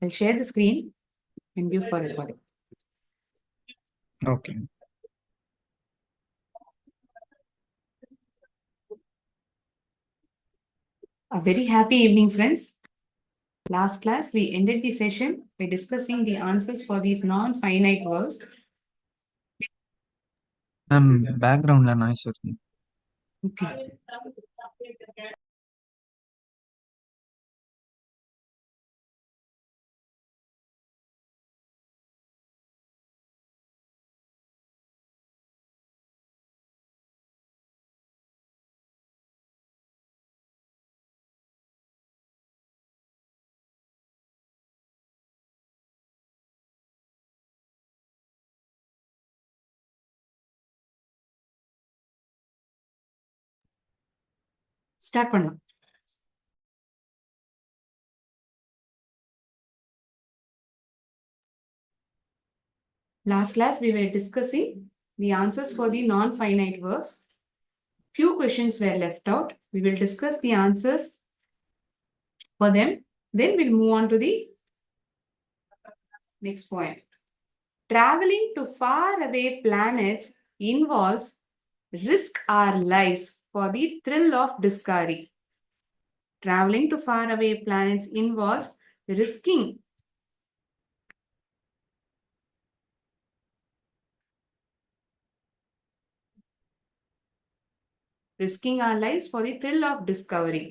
I'll share the screen and give for recording. Okay. A very happy evening, friends. Last class, we ended the session by discussing the answers for these non-finite verbs. Background noise. Okay. Start பண்ணலாம். Last class, we were discussing the answers for the non-finite verbs. Few questions were left out. We will discuss the answers for them. Then we'll move on to the next point. Traveling to faraway planets involves risk our lives for the thrill of discovery. Traveling to faraway planets involves risking our lives for the thrill of discovery.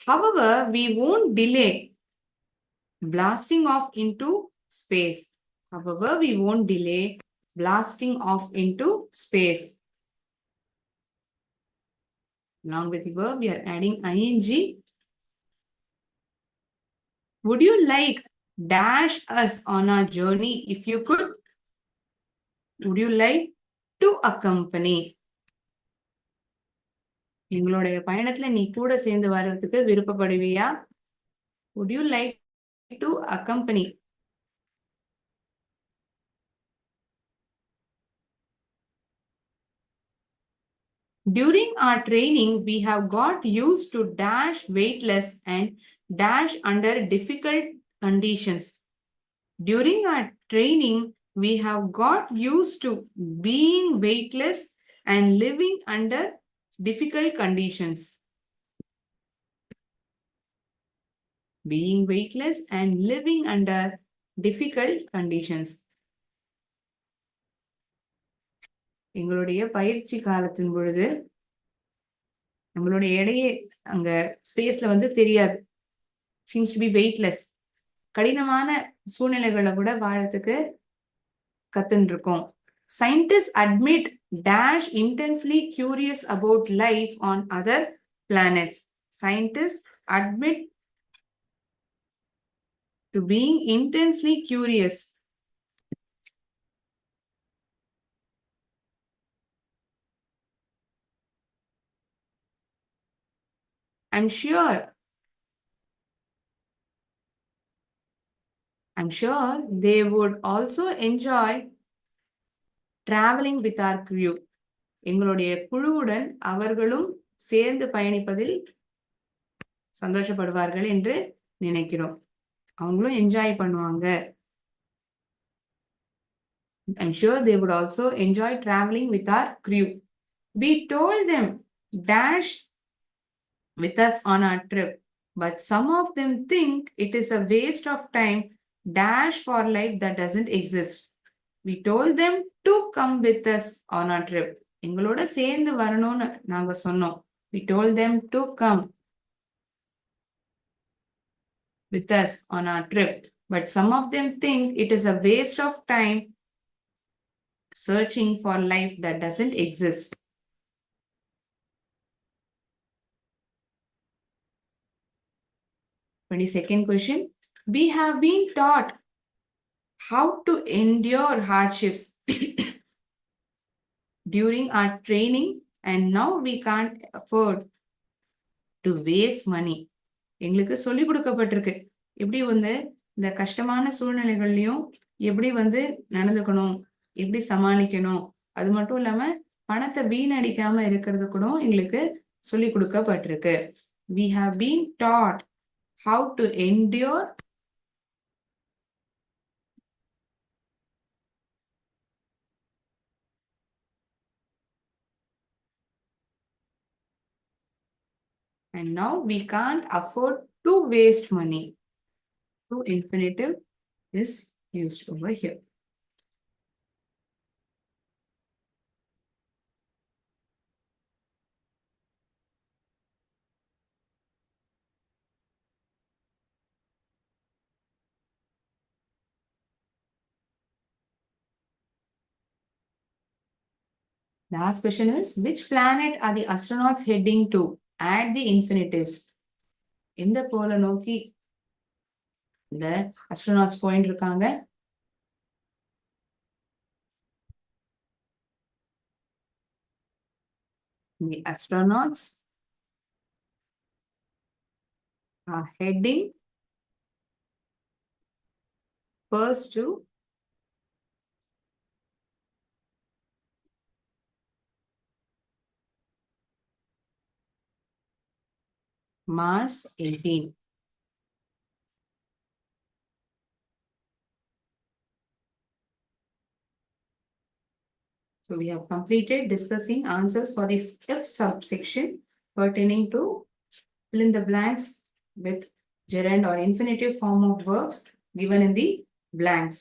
However, we won't delay blasting off into space. However, we won't delay blasting off into space. Along with the verb, we are adding ing. Would you like dash us on our journey if you could? Would you like to accompany? எங்களுடைய பயணத்துல நீ கூட சேர்ந்து வர்றதுக்கு விருப்பப்படுவியா? Would you like to accompany? During our training, we have got used to dash weightless and dash under difficult conditions. During our training, we have got used to being weightless and living under difficult conditions. Being weightless and living under difficult conditions. எங்களுடைய பயிற்சி காலத்தின் பொழுது நம்மளுடைய எடையே அங்க ஸ்பேஸ்ல வந்து தெரியாது. Seems to be weightless. கடினமான சூழ்நிலைகளை கூட வாழறதுக்கு கத்துன்னு இருக்கோம். Scientists admit dash intensely curious about life on other planets. Scientists admit to being intensely curious. I'm sure they would also enjoy traveling with our crew. எங்களுடைய குழுவுடன் அவர்களும் சேர்ந்து பயணிப்பதில் சந்தோஷப்படுவார்கள் என்று நினைக்கிறோம். அவங்களும் என்ஜாய் பண்ணுவாங்க. I'm sure they would also enjoy traveling with our crew. We told them dash with us on our trip, but some of them think it is a waste of time dash for life that doesn't exist. We told them to come with us on our trip. எங்களோட சேர்ந்து வரணும்னு நாங்க சொன்னோம். We told them to come with us on our trip, but some of them think it is a waste of time searching for life that doesn't exist. 22nd question. We have been taught how to endure hardships during our training, and now we can't afford to waste money. எங்களுக்கு சொல்லி கொடுக்கப்பட்டிருக்கு எப்படி வந்து இந்த கஷ்டமான சூழ்நிலைகள்லயும் எப்படி வந்து நடந்துக்கணும், எப்படி சமாளிக்கணும். அது மட்டும் இல்லாம பணத்தை வீணடிக்காம இருக்கிறது கூட எங்களுக்கு சொல்லி கொடுக்கப்பட்டிருக்கு. We have been taught how to endure And now we can't afford to waste money. So infinitive is used over here. Last question is, which planet are the astronauts heading to? Add the infinitives. இந்த கோளை நோக்கி இந்த astronauts போயிட்டு இருக்காங்க. The astronauts are heading first to Mars 18. So we have completed discussing answers for this F subsection pertaining to fill in the blanks with gerund or infinitive form of verbs given in the blanks.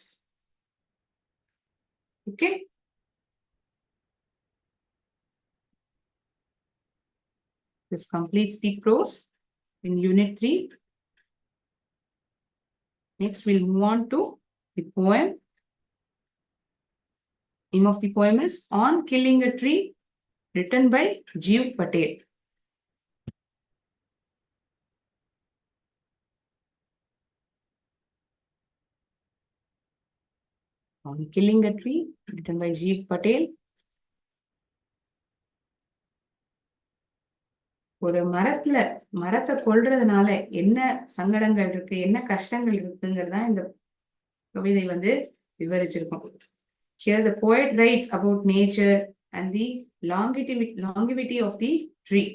Okay. This completes the prose in Unit 3. Next, we'll move on to the poem. Name of the poem is On Killing a Tree, written by Jeev Patel. On Killing a Tree, written by Jeev Patel. ஒரு மரத்தை கொல்றதுனால என்ன சங்கடங்கள் இருக்கு, என்ன கஷ்டங்கள் இருக்குங்கிறதா இந்த கவிதை வந்து விவரிச்சிருக்கோம். Here the poet writes about nature and the longevity of the tree.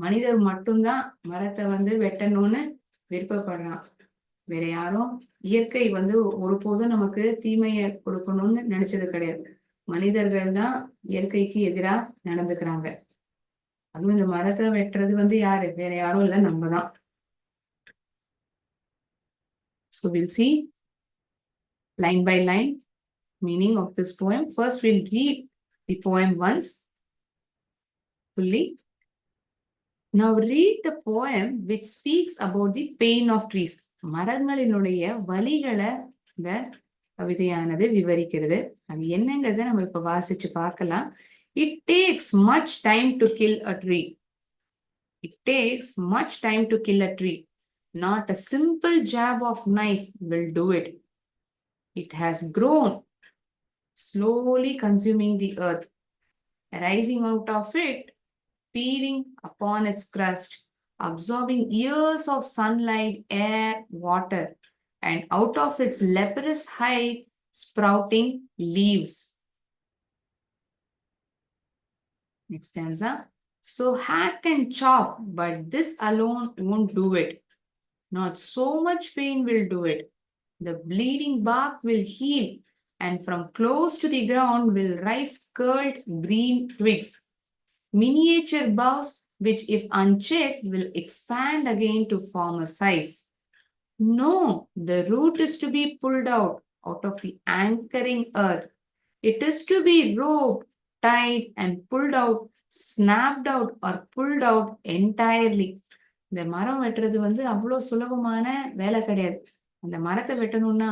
மனிதர் மட்டும்தான் மரத்தை வந்து வெட்டணும்னு விருப்பப்படுறான். வேற யாரும் இயற்கை வந்து ஒருபோதும் நமக்கு தீமையை கொடுக்கணும்னு நினைச்சது கிடையாது. மனிதர்கள் தான் இயற்கைக்கு எதிரா நடந்துக்கிறாங்க. அதுவும் இந்த மரத்தை வெட்டுறது வந்து யாரு, வேற யாரும் இல்ல, நம்ம தான். So we'll see line by line meaning of this poem. First we'll read the poem once fully. Now read the poem which speaks about the pain of trees. மரங்களினுடைய வலிகளை இந்த கவிதையானது விவரிக்கிறது. அது என்னங்கிறத நம்ம இப்ப வாசிச்சு பார்க்கலாம். It takes much time to kill a tree. It takes much time to kill a tree. Not a simple jab of knife will do it. It has grown, slowly consuming the earth, rising out of it, feeding upon its crust, absorbing years of sunlight, air, water, and out of its leprous hide, sprouting leaves. Next stanza. So hack and chop, but this alone won't do it. Not so much pain will do it. The bleeding bark will heal, and from close to the ground will rise curled green twigs, miniature boughs which, if unchecked, will expand again to form a size. No, the root is to be pulled out of the anchoring earth. It is to be roped, tied, and pulled out, snapped out, or pulled out entirely. இந்த மரம் வெட்டுறது வந்து அவ்வளவு சுலபமான வேலை கிடையாது. அந்த மரத்தை வெட்டணும்னா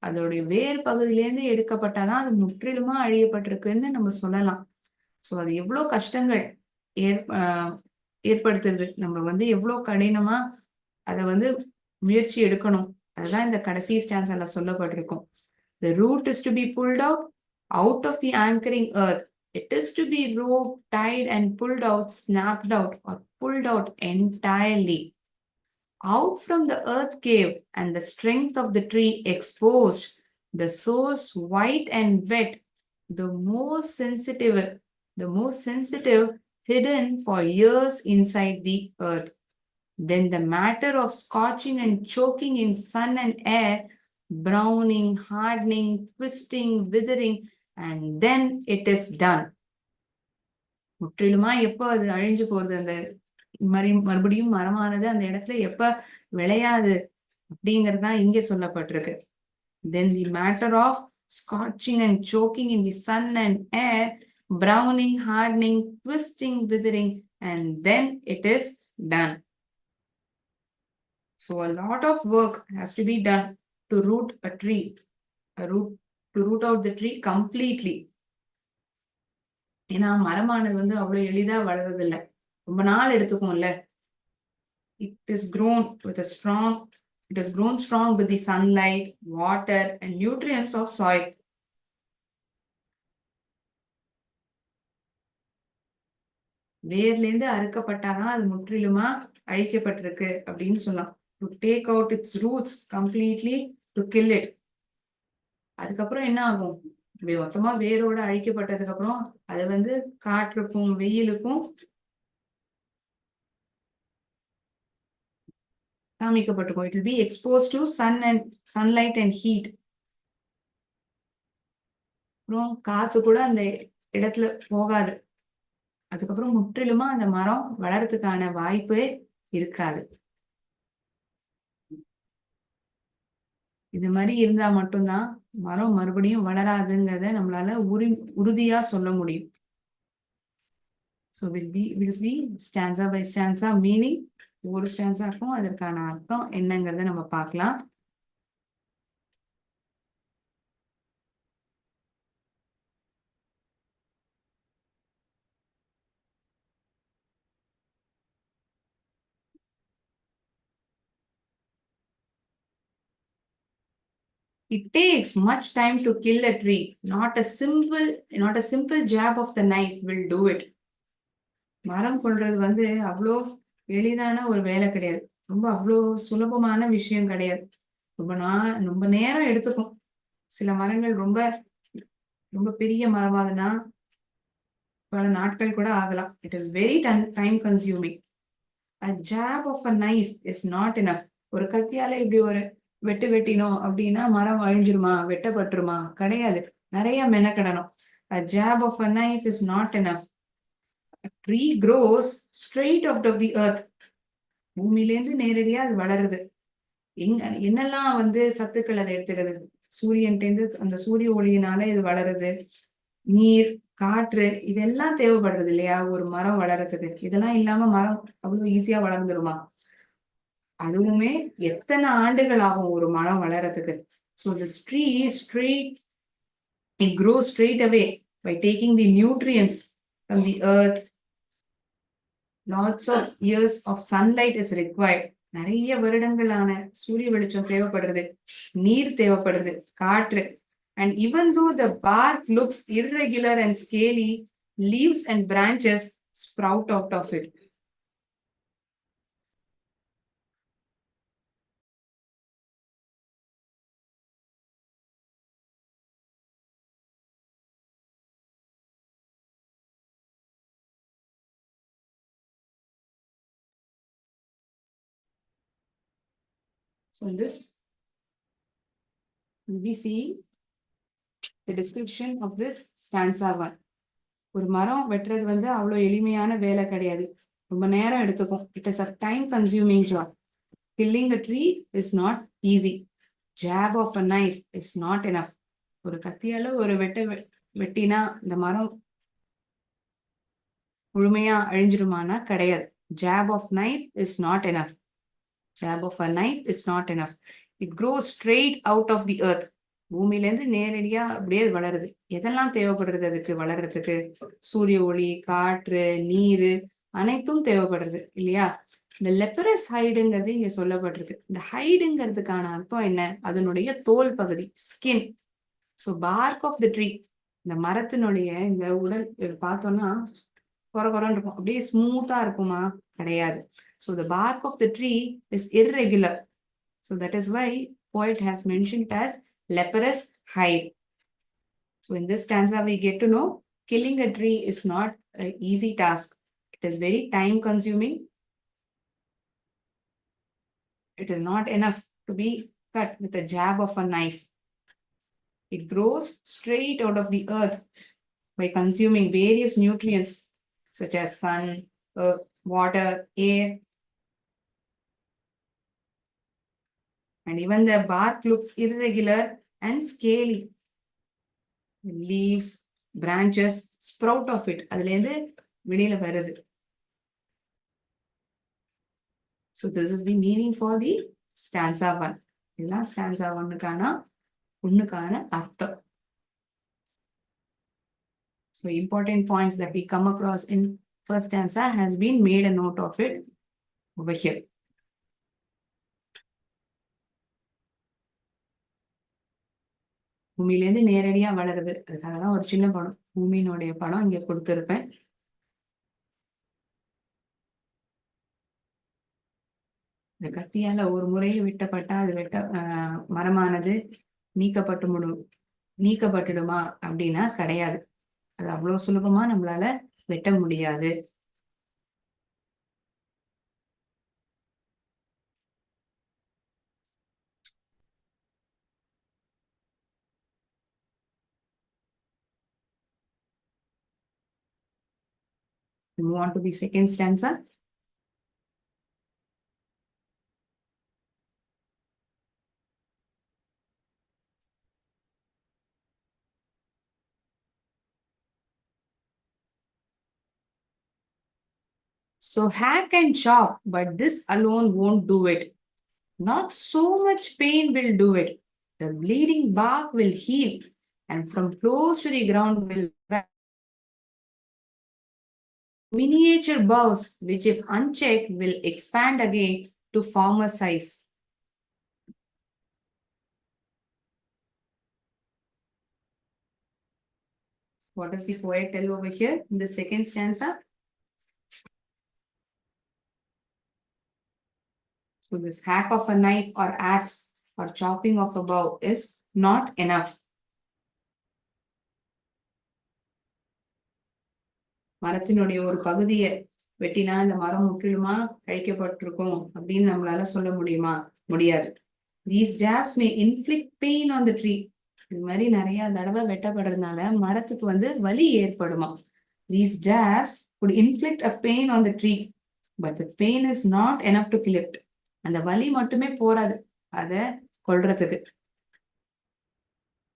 அதோடைய வேர் பகுதியிலேருந்து எடுக்கப்பட்டாதான் அது முற்றிலுமா அழியப்பட்டிருக்குன்னு நம்ம சொல்லலாம். ஸோ அது எவ்வளவு கஷ்டங்கள் ஏற்படுத்துறது. நம்ம வந்து எவ்வளவு கடினமா அதை வந்து முயற்சி எடுக்கணும். அதுதான் இந்த கடைசி ஸ்டான்ஸால சொல்லப்பட்டிருக்கும். The root is to be pulled out of the anchoring earth. It is to be roped, tied, and pulled out, snapped out, or pulled out entirely. Out from the earth cave and the strength of the tree exposed, the source white and wet, the most sensitive hidden for years inside the earth. Then the matter of scorching and choking in sun and air, browning, hardening, twisting, withering, and then it is done. முற்றிலுமா எப்போ அது அழிஞ்சு போறது, அந்த மறுபடியும் மரமானது அந்த இடத்துல எப்ப விளையாது அப்படிங்கிறது தான் இங்க சொல்லப்பட்டிருக்கு. Then the matter of scorching and choking in the sun and air, browning, hardening, twisting, withering, and then it is done. So a lot of work has to be done to root a tree, to root out the tree completely. ஏன்னா மரமானது வந்து அவ்வளவு எளிதா வளர்றது இல்ல, ரொம்ப நாள் எடுத்துக்கும்ல. It is grown with a strong, it has grown strong with the sunlight, water and nutrients of soil. வேர்ல இருந்து அறுக்கப்பட்டாதான் அது முற்றிலுமா அழிக்கப்பட்டிருக்கு அப்படின்னு சொல்லலாம். To take out its roots completely, to kill it. அதுக்கப்புறம் என்ன ஆகும், மொத்தமா வேரோட அழிக்கப்பட்டதுக்கு அப்புறம் அது வந்து காற்றுக்கும் வெயிலுக்கும் காமிக்கப்பட்டிருக்கும். It will be exposed to sunlight and heat. அப்புறம் காத்து கூட அந்த இடத்துல போகாது. அதுக்கப்புறம் முற்றிலுமா அந்த மரம் வளர்றதுக்கான வாய்ப்பு இருக்காது. இது மாதிரி இருந்தா மட்டும்தான் மரம் மறுபடியும் வளராதுங்கிறத நம்மளால உறுதியா சொல்ல முடியும். So we'll see stanza by stanza meaning. ஒரு ஸ்டான்ஸாக்கும் அதற்கான அர்த்தம் என்னங்கிறத நம்ம பார்க்கலாம். It takes much time to kill a tree. Not a simple jab of the knife will do it. மரம் கொள்றது வந்து அவ்வளோ எளிதான ஒரு வேலை கிடையாது. அவ்வளோ சுலபமான விஷயம் கிடையாது. ரொம்ப நேரம் எடுத்துக்கும். சில மரங்கள் ரொம்ப ரொம்ப பெரிய மரமாதுன்னா பல நாட்கள் கூட ஆகலாம். It is very time consuming. A jab of a knife is not enough. ஒரு கத்தியால இப்படி ஒரு வெட்டினோம் அப்படின்னா மரம் அழிஞ்சிருமா, வெட்டப்பட்டுருமா? கிடையாது, நிறைய மெனக்கடணும். A jab of a knife is not enough. A tree grows straight out of the earth. பூமியிலேருந்து நேரடியா அது வளருது. என்னெல்லாம் வந்து சத்துக்கள் அதை எடுத்துக்கிறது, சூரியன்டேந்து அந்த சூரிய ஒளியினால இது வளருது. நீர், காற்று, இதெல்லாம் தேவைப்படுறது இல்லையா ஒரு மரம் வளர்றதுக்கு. இதெல்லாம் இல்லாம மரம் அவ்வளவு ஈஸியா வளர்ந்துருமா? அதுவுமே எத்தனை ஆண்டுகள் ஆகும் ஒரு மரம் வளர்றதுக்கு. So this tree it grows straight away by taking the nutrients from the earth. Lots of years of sunlight is required. நிறைய வருடங்களான சூரிய வெளிச்சம் தேவைப்படுறது, நீர் தேவைப்படுறது, காற்று. And even though the bark looks irregular and scaly, leaves and branches sprout out of it. So in this, we see the description of this stanza 1. ஒரு மரம் வெட்டுறது வந்து அவ்வளோ எளிமையான வேலை கிடையாது, ரொம்ப நேரம் எடுத்துக்கும். It is a time consuming job. Killing a tree is not easy. Jab of a knife is not enough. ஒரு கத்தியால ஒரு வெட்டினா இந்த மரம் முழுமையா அழிஞ்சிருமானா கிடையாது. Jab of knife is not enough. Jab of a knife is not enough. It grows straight out of the earth. பூமியிலேருந்து நேரடியா அப்படியே வளருது. எதெல்லாம் தேவைப்படுறது அதுக்கு வளர்றதுக்கு? சூரிய ஒளி, காற்று, நீர் அனைத்தும் தேவைப்படுறது இல்லையா? இந்த லெப்பரஸ் ஹைடுங்கிறது இங்க சொல்லப்பட்டிருக்கு. இந்த ஹைடுங்கிறதுக்கான அர்த்தம் என்ன? அதனுடைய தோல் பகுதி, skin. So bark of the tree, இந்த மரத்தினுடைய இந்த உடல் பார்த்தோம்னா குறன்னு இருக்கும், அப்படியே ஸ்மூத்தா இருக்குமா? கிடையாது. So the bark of the tree is irregular. So that is why poet has mentioned as leprous hide. So in this stanza we get to know killing a tree is not an easy task. It is very time consuming. It is not enough to be cut with a jab of a knife. It grows straight out of the earth by consuming various nutrients such as sun, earth, water, air, and even the bark looks irregular and scaly. Leaves, branches sprout of it. அதுலேருந்து வெளியில வருது. So this is the meaning for the stanza 1. இதுதான் stanza 1க்கான அர்த்தம். So important points that we come across in first stanza has been made a note of it over here. பூமியிலேருந்து நேரடியா வளருது. அதுக்காகதான் ஒரு சின்ன படம், பூமியினுடைய படம் இங்க கொடுத்திருப்பேன். இந்த கத்தியால ஒரு முறையை வெட்டப்பட்டா அது மரமானது நீக்கப்பட்டுடுமா அப்படின்னா கிடையாது. அது அவ்வளவு சுலபமா நம்மளால வெட்ட முடியாது. Move on to the second stanza. So hack and chop, but this alone won't do it. Not so much pain will do it. The bleeding bark will heal, and from close to the ground will miniature boughs, which if unchecked will expand again to former size. What does the poet tell over here in the second stanza? So this hack of a knife or axe or chopping of a bough is not enough. மரத்தினுடைய ஒரு பகுதியை வெட்டினா இந்த மரம் முற்றிலுமா அழிக்கப்பட்டிருக்கும் அப்படின்னு நம்மளால சொல்ல முடியாது. These jabs may inflict pain on the tree. இது மாதிரி நிறைய தடவை வெட்டப்படுறதுனால மரத்துக்கு வலி ஏற்படுமா. These jabs could inflict a pain on the tree, but the pain is not enough to kill it. அந்த வலி மட்டுமே போராது அத கொல்றதுக்கு.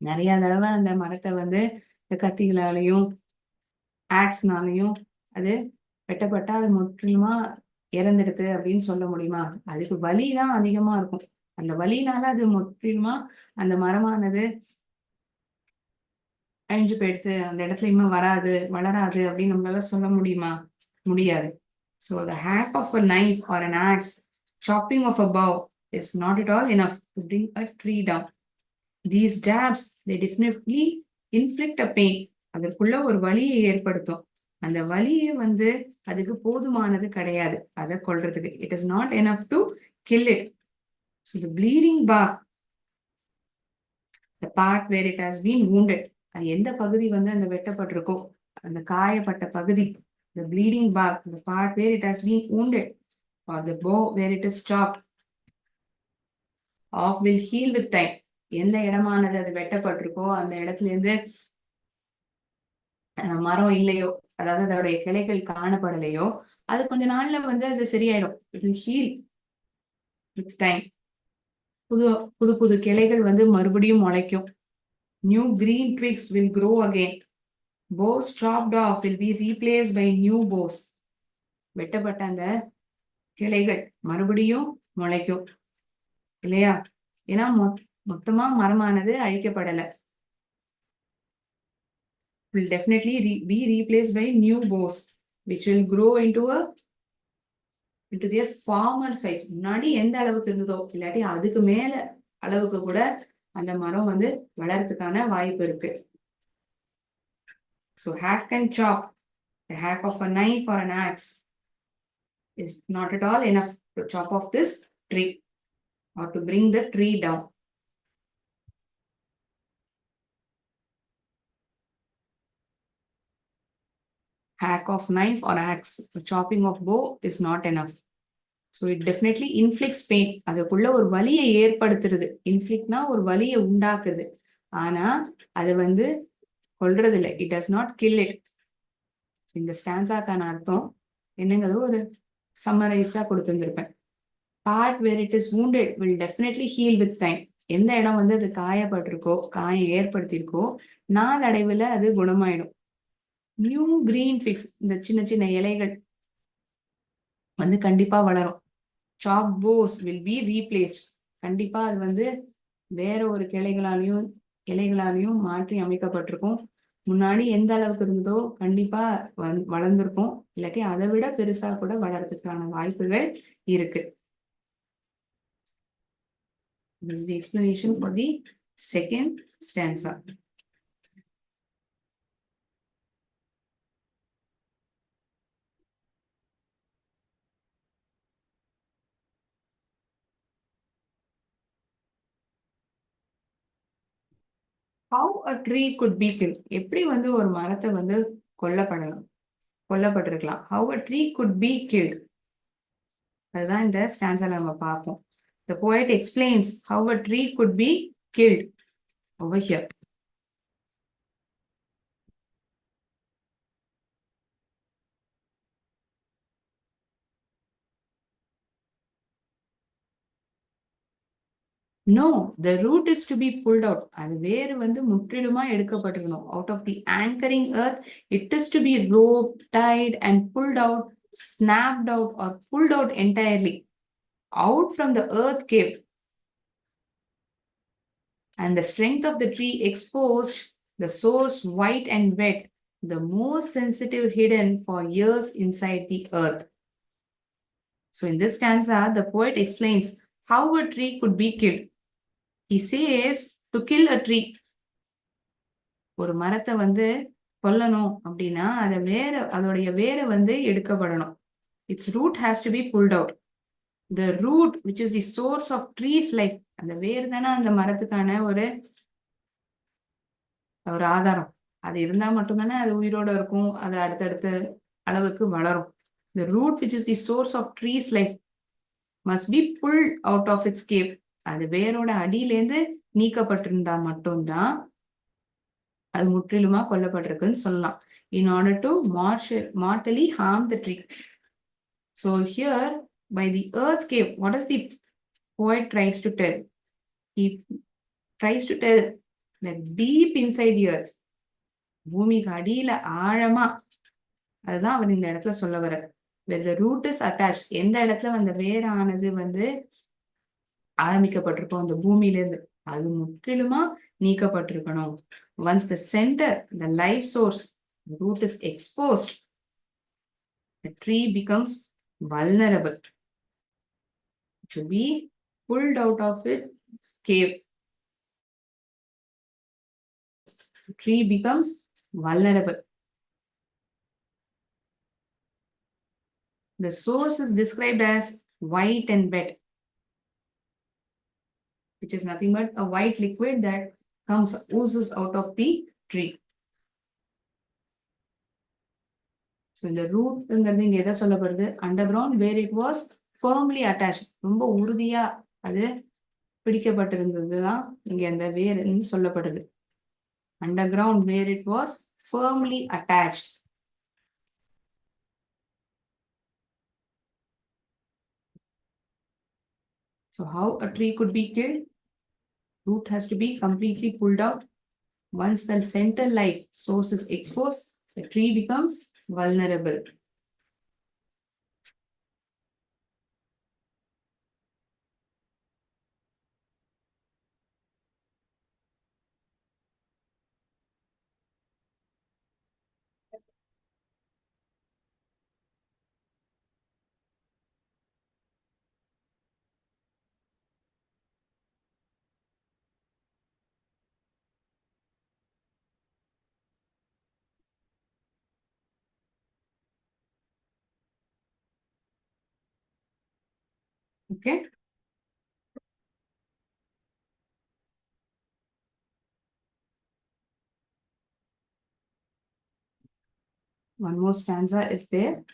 நிறைய தடவை அந்த மரத்தை இந்த கத்திகளாலையும் ஆக்ஸ்னாலையும் அது வெட்டப்பட்டா அது முற்றிலுமா இறந்துடுது அப்படின்னு சொல்ல முடியுமா? அதுக்கு வலிதான் அதிகமா இருக்கும். அந்த வலினால அது முற்றிலுமா அந்த மரமானது அழிஞ்சு போயிடுத்து, அந்த இடத்துல இன்னும் வளராது அப்படின்னு நம்மளால சொல்ல முடியாது. So the hack of a knife or an axe, chopping of a bough is not at all enough to bring a tree down. These jabs, they definitely inflict a pain. அதற்குள்ள ஒரு வலியை ஏற்படுத்தும். அந்த வலியை அதுக்கு போதுமானது கிடையாது அதை கொல்றதுக்கு. It is not enough to kill it. So the bleeding bark, the part where it has been wounded, அது எந்த பகுதி அந்த வெட்டப்பட்டிருக்கோ அந்த காயப்பட்ட பகுதி, the bleeding bark, the part where it has been wounded, or the bow where it is chopped off will heal with time. எந்த இடமானது அது வெட்டப்பட்டிருக்கோ அந்த இடத்துல இருந்து மரம் இல்லையோ, அதாவது அதோடைய கிளைகள் காணப்படலையோ, அது கொஞ்ச நாள்ல அது சரியாயிடும். It will heal with time. புது கிளைகள் மறுபடியும் முளைக்கும். New green twigs will grow again. Boughs chopped off will be replaced by new boughs. வெட்டப்பட்ட அந்த கிளைகள் மறுபடியும் முளைக்கும் இல்லையா? ஏன்னா மொத்தமா மரமானது அழிக்கப்படல. Will definitely be replaced by new boughs, which will grow into their former size. முன்னாடி எந்த அளவுக்கு இருந்ததோ இல்லாட்டி அதுக்கு மேல அளவுக்கு கூட அந்த மரம் வளர்றதுக்கான வாய்ப்பு இருக்கு. So hack and chop, the hack of a knife or an axe is not at all enough to chop off this tree or to bring the tree down. Hack of knife or axe, the chopping of bow is not enough. So it definitely inflicts pain. அதுக்குள்ள ஒரு வலியை ஏற்படுத்துறது. இன்ஃப்ளிக்ட்னா ஒரு வலியை உண்டாக்குது. ஆனா அது கொல்றது இல்லை. It does not kill it. இந்த ஸ்டான்ஸாக்கான அர்த்தம் என்னங்கிறது ஒரு சம்மரைஸ்டா கொடுத்துருந்துருப்பேன். Part where it is wounded will definitely heal with time. எந்த இடம் வந்து அது காயப்பட்டிருக்கோ, காயம் ஏற்படுத்தியிருக்கோ, நாளடைவுல அது குணமாயிடும். நியூ கிரீன் ஃபிக்ஸ், இந்த சின்ன சின்ன இலைகள் வந்து கண்டிப்பா வளரும். Stalk boughs will be replaced, கண்டிப்பா அது வந்து வேற ஒரு கிளைகளாலையும் இலைகளாலையும் மாற்றி அமைக்கப்பட்டிருக்கும். முன்னாடி எந்த அளவுக்கு இருந்ததோ கண்டிப்பா வளர்ந்துருக்கும், இல்லாட்டி அதை விட பெருசா கூட வளர்றதுக்கான வாய்ப்புகள் இருக்கு. This is the explanation for the second stanza. How a tree could be killed, எப்படி வந்து ஒரு மரத்தை வந்து கொல்லப்பட்டிருக்கலாம். How a tree could be killed, அதுதான் இந்த ஸ்டான்ஸால நம்ம பார்ப்போம். The poet explains how a tree could be killed over here. No, the root is to be pulled out. அது வேறு வந்து முற்றிலுமா எடுக்கப்பட்டிருக்கணும். Out of the anchoring earth, it is to be roped, tied and pulled out, snapped out or pulled out entirely, out from the earth cave. And the strength of the tree exposed, the source white and wet, the most sensitive hidden for years inside the earth. So in this stanza, the poet explains how a tree could be killed. He says to kill a tree, ஒரு மரத்தை வந்து கொல்லணும் அப்படின்னா அதோடைய வேரை வந்து எடுக்கப்படணும். Its root has to be pulled out. The root which is the source of trees life, அந்த வேர் தானே அந்த மரத்துக்கான ஒரு ஆதாரம். அது இருந்தா மட்டும்தானே அது உயிரோட இருக்கும், அது அடுத்தடுத்த அளவுக்கு வளரும். The root which is the source of trees life must be pulled out of its cave. அது வேரோட அடியிலேருந்து நீக்கப்பட்டிருந்தா மட்டும்தான் அது முற்றிலுமா கொல்லப்பட்டிருக்குன்னு சொல்லலாம். In order to mortally harm the tree. So here by the earth cave, what does the poet tries to tell? He tries to tell that deep inside the earth, பூமிக்கு அடியில ஆழமா, அதுதான் அவர் இந்த இடத்துல சொல்ல வர. Where the root is attached, எந்த இடத்துல அந்த வேரானது வந்து ஆரம்பிக்கப்பட்டிருக்கோம் அந்த பூமியில இருந்து, அது முற்றிலுமா நீக்கப்பட்டிருக்கணும். Once the center, the life source, the root is exposed, the tree becomes vulnerable to be pulled out of its cave. The tree becomes vulnerable. The source is described as white and wet, which is nothing but a white liquid that oozes out of the tree. So இந்த ரூட்ங்கிறது இங்க எதை சொல்லப்படுது? Underground where it was firmly attach, ரொம்ப உறுதியா அது பிடிக்கப்பட்டிருந்ததுதான் இங்க அந்த வேர்ன்னு சொல்லப்படுது. Underground where it was firmly attached. So how a tree could be killed? Root has to be completely pulled out. Once the center life source is exposed, the tree becomes vulnerable. Okay. One more stanza is there.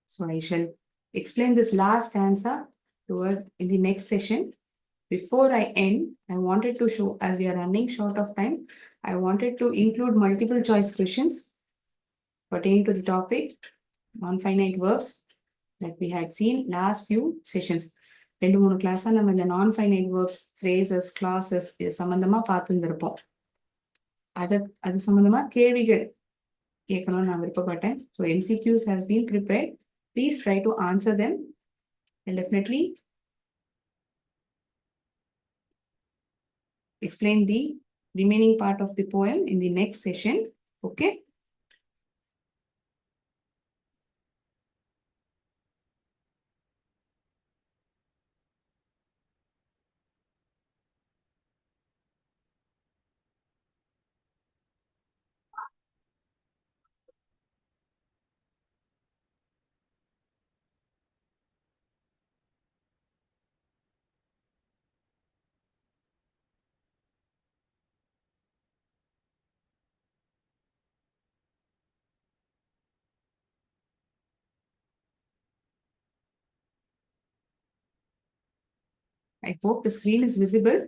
So I shall explain this last stanza in the next session. Before I end, I wanted to show, as we are running short of time, I wanted to include multiple choice questions pertaining to the topic non-finite verbs that we had seen last few sessions. 2-3 கிளாஸா நம்ம இந்த நான் finite verbs, phrases, classes இது சம்பந்தமா பார்த்துருப்போம். அது சம்பந்தமா கேள்விகள் கேட்கணும்னு நான் விருப்பப்பட்டேன். So MCQs has been prepared. Please try to answer them and definitely explain the remaining part of the poem in the next session. Okay. I hope the screen is visible.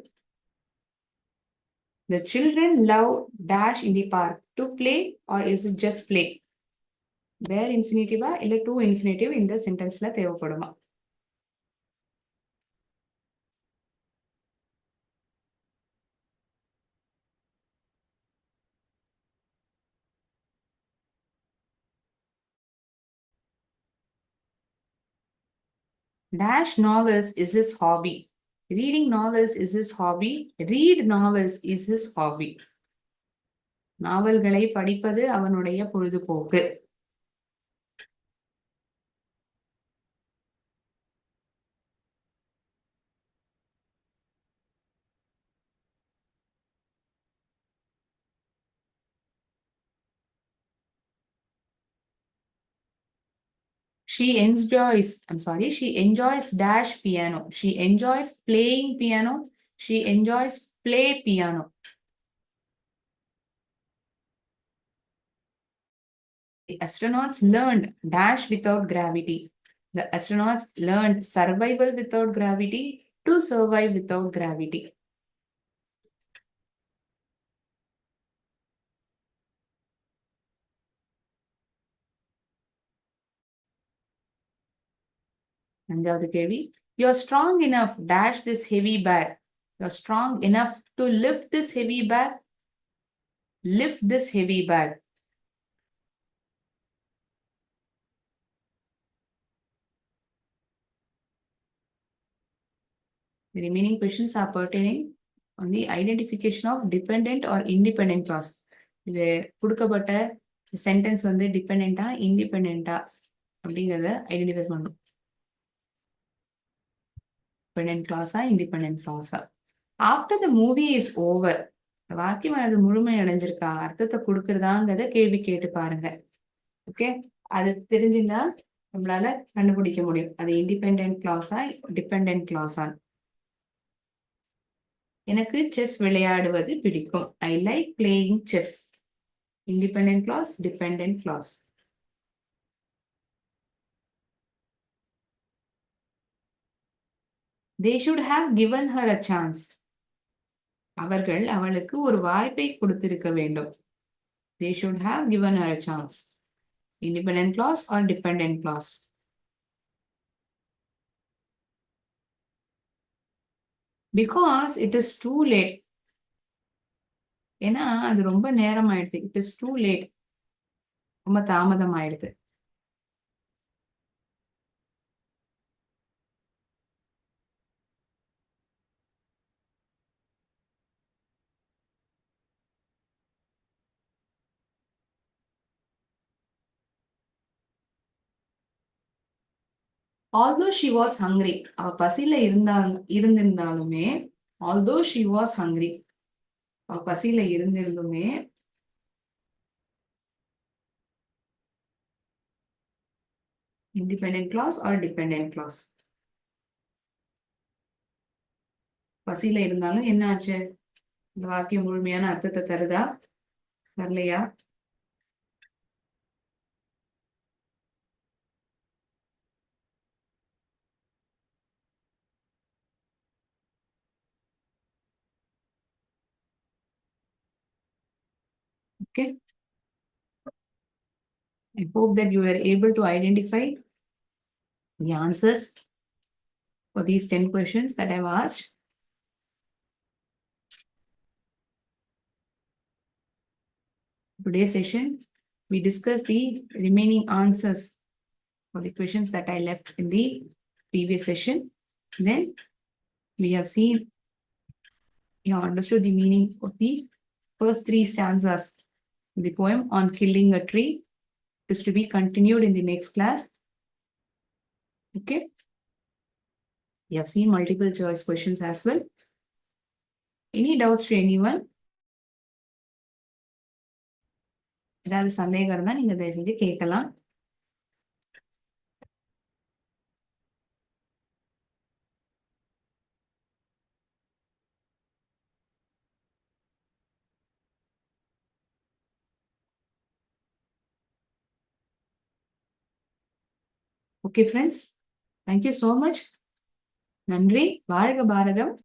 The children love dash in the park. To play, or is it just play? Where infinitive இல்ல to infinitive இந்த சென்டென்ஸ்ல தேவைப்படுமா? Dash novels is his hobby. Reading novels is his hobby. Read novels is his hobby. நாவல்களை படிப்பது அவனுடைய பொழுதுபோக்கு. She enjoys dash piano. She enjoys playing piano. She enjoys play piano. The astronauts learned dash without gravity. The astronauts learned survival without gravity to survive without gravity. அஞ்சாவது கேள்வி. You are strong enough dash this heavy bag. You are strong enough to lift this heavy bag. Lift this heavy bag. The remaining questions are pertaining on the identification of dependent or independent clause. இது கொடுக்கப்பட்ட sentence வந்து டிபெண்டா இண்டிபெண்டா அப்படிங்கிறத identify பண்ணணும். Dependent கிளாஸா independent கிளாஸா. After the movie is over, வாக்கியமானது முழுமை அடைஞ்சிருக்கா, அர்த்தத்தை கொடுக்குறதாங்கிறத கேள்வி கேட்டு பாருங்க. ஓகே, அது தெரிஞ்சுன்னா நம்மளால கண்டுபிடிக்க முடியும் அது இண்டிபெண்டன்ட் கிளாஸா டிபெண்டன்ட் கிளாஸா. எனக்கு செஸ் விளையாடுவது பிடிக்கும். I like playing chess. Independent class, dependent class. They should have given her a chance. அவர்கள் அவளுக்கு ஒரு வாய்ப்பை கொடுத்திருக்க வேண்டும். They should have given her a chance. Independent clause or dependent clause? Because it is too late. ஏன்னா அது ரொம்ப நேரம் ஆயிடுது. It is too late. ரொம்ப தாமதம் ஆயிடுது. Although she was hungry, அவ பசியில இருந்திருந்தாலுமே, although she was hungry, அவ பசியில இருந்திருந்துமே, independent clause or dependent clause? பசியில இருந்தாலும் என்ன ஆச்சு? இந்த வாக்கியம் முழுமையான அர்த்தத்தை தருதா தரலையா? Okay. I hope that you were able to identify the answers for these 10 questions that I've asked. Today's session, we discussed the remaining answers for the questions that I left in the previous session. Then we have seen, you have understood the meaning of the first three stanzas of the poem on killing a tree. It is to be continued in the next class. Okay. You have seen multiple choice questions as well. Any doubts to anyone? ஏதாவது சந்தேகம் இருந்தா நீங்க தயவு செஞ்சு கேட்கலாம். Okay, friends. Thank you so much. நன்றி. வாழ்க பாரதம்.